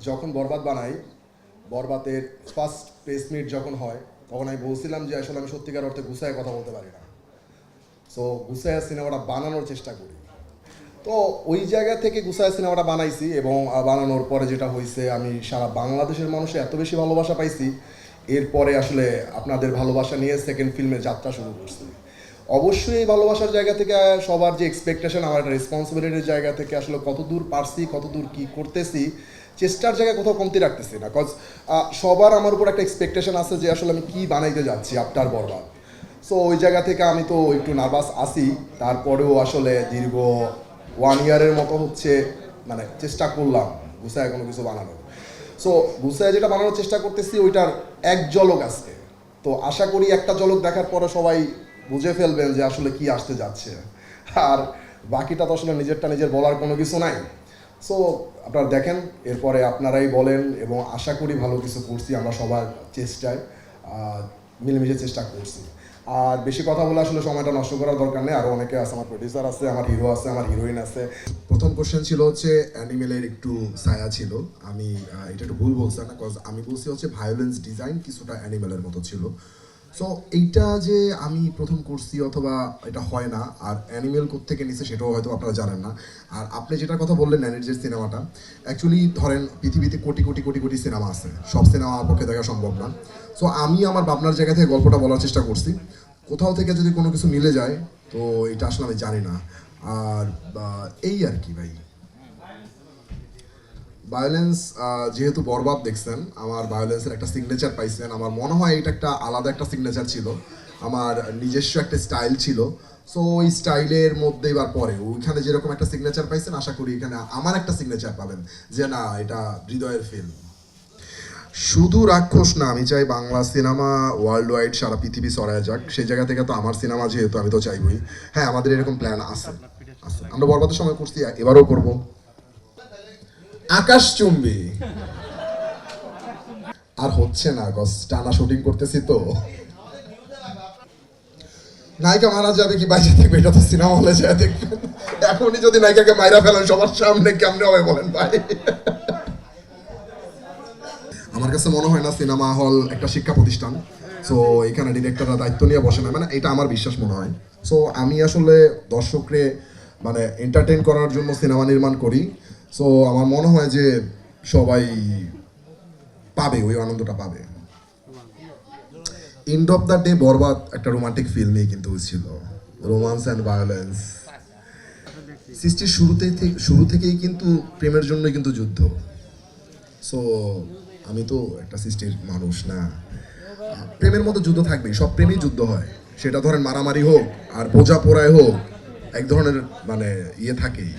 যখন বরবাদ বানাই, বরবাদের ফার্স্ট প্রেস মিট যখন হয়, তখন আমি বলছিলাম যে আসলে আমি সত্যিকার অর্থে গুছায় কথা বলতে পারি না। সো গুছায় সিনেমাটা বানানোর চেষ্টা করি। তো ওই জায়গা থেকে গুছায় সিনেমাটা বানাইছি এবং বানানোর পরে যেটা হয়েছে, আমি সারা বাংলাদেশের মানুষের এত বেশি ভালোবাসা পাইছি, এরপরে আসলে আপনাদের ভালোবাসা নিয়ে সেকেন্ড ফিল্মের যাত্রা শুরু করছি। অবশ্যই এই ভালোবাসার জায়গা থেকে সবার যে এক্সপেকটেশন, আমার একটা রেসপন্সিবিলিটির জায়গা থেকে আসলে কতদূর পারছি, কতদূর কি করতেছি, চেষ্টার জায়গায় কোথাও কমতি রাখতেছি না। কজ সবার আমার উপর একটা এক্সপেকটেশন আছে যে আসলে আমি কি বানাইতে যাচ্ছি আফটার বরবাদ। সো ওই জায়গা থেকে আমি তো একটু নার্ভাস আছি, তারপরেও আসলে দীর্ঘ 1 ইয়ারের মতো হচ্ছে মানে চেষ্টা করলাম গুছায় কোনো কিছু বানানোর। সো গুছায় যেটা বানানোর চেষ্টা করতেছি ওইটার এক ঝলক আজকে। তো আশা করি একটা ঝলক দেখার পরে সবাই বুঝে ফেলবেন যে আসলে কি আসতে যাচ্ছে। আর বাকিটা তো আসলে নিজেরটা নিজের বলার কোনো কিছু নাই। সো আপনারা দেখেন, এরপরে আপনারাই বলেন, এবং আশা করি ভালো কিছু করছি আমরা সবার চেষ্টায়, মিলেমিশে চেষ্টা করছি। আর বেশি কথা বলে আসলে সময়টা নষ্ট করার দরকার নেই, আরও অনেকে আছে, আমার প্রডিউসার আছে, আমার হিরো আছে, আমার হিরোইন আছে। প্রথম কোশ্চেন ছিল হচ্ছে অ্যানিমেলের একটু ছায়া ছিল, আমি এটা একটু ভুল বলছি না, কজ আমি বলছি হচ্ছে ভায়োলেন্স ডিজাইন কিছুটা অ্যানিমেলের মতো ছিল। সো এইটা যে আমি প্রথম করছি অথবা এটা হয় না, আর অ্যানিমেল কোত্থেকে নিছে সেটাও হয়তো আপনারা জানেন না। আর আপনি যেটার কথা বললেন ন্যানির সিনেমাটা, অ্যাকচুয়ালি ধরেন পৃথিবীতে কোটি কোটি কোটি কোটি সিনেমা আছে, সব সিনেমা আমার পক্ষে দেখা সম্ভব না। সো আমি আমার ভাবনার জায়গা থেকে গল্পটা বলার চেষ্টা করছি, কোথাও থেকে যদি কোনো কিছু মিলে যায় তো এটা আসলে আমি জানি না। আর এই আর কি ভাই, ভায়োলেন্স যেহেতু বরবাদ দেখছেন, আমার ভায়োলেন্সের একটা সিগনেচার পাইছেন, আমার মনে হয় এটা একটা আলাদা একটা সিগনেচার ছিল, আমার নিজস্ব একটা স্টাইল ছিল। সো ওই স্টাইলের মধ্যে এবার পরে ওইখানে যেরকম একটা সিগনেচার পাইছেন, আশা করি এখানে আমার একটা সিগনেচার পাবেন যে না, এটা হৃদয়ের ফিল্ম। শুধু রাক্ষস না, আমি চাই বাংলা সিনেমা ওয়ার্ল্ড ওয়াইড সারা পৃথিবী ছড়ায় যাক। সেই জায়গা থেকে তো আমার সিনেমা যেহেতু, আমি তো চাইবই। হ্যাঁ, আমাদের এরকম প্ল্যান আছে আছে আমরা বরবাদের সময় করছি, এবারও করবো। আকাশচুম্বী আর হচ্ছে না, গস টানা শুটিং করতেছি তো। নায়িকা মারা যাবে কি বাইরে থাকবে, এটা তো সিনেমা হলে যায় দেখবেন। এখনই যদি নায়িকাকে মাইরা ফেলেন সবার সামনে, কেমনে হবে বলেন ভাই? আমার কাছে মনে হয় না সিনেমা হল একটা শিক্ষা প্রতিষ্ঠান। সো এখানে ডিরেক্টররা দায়িত্ব নিয়ে বসে না, মানে এটা আমার বিশ্বাস মনে হয়। সো আমি আসলে দর্শকরে মানে এন্টারটেইন করার জন্য সিনেমা নির্মাণ করি। সো আমার মনে হয় যে সবাই পাবে, ওই আনন্দটা পাবে। এন্ড অফ দ্য ডে বরবাদ একটা রোমান্টিক ফিল্মই কিন্তু ছিল, রোমান্স অ্যান্ড ভায়োলেন্স। সৃষ্টির শুরু থেকেই কিন্তু প্রেমের জন্যই কিন্তু যুদ্ধ। সো আমি তো একটা সৃষ্টির মানুষ না, প্রেমের মতো যুদ্ধ থাকবেই, সব প্রেমেই যুদ্ধ হয়। সেটা ধরেন মারামারি হোক আর বোঝা পোড়ায় হোক, এক ধরনের মানে ইয়ে থাকেই।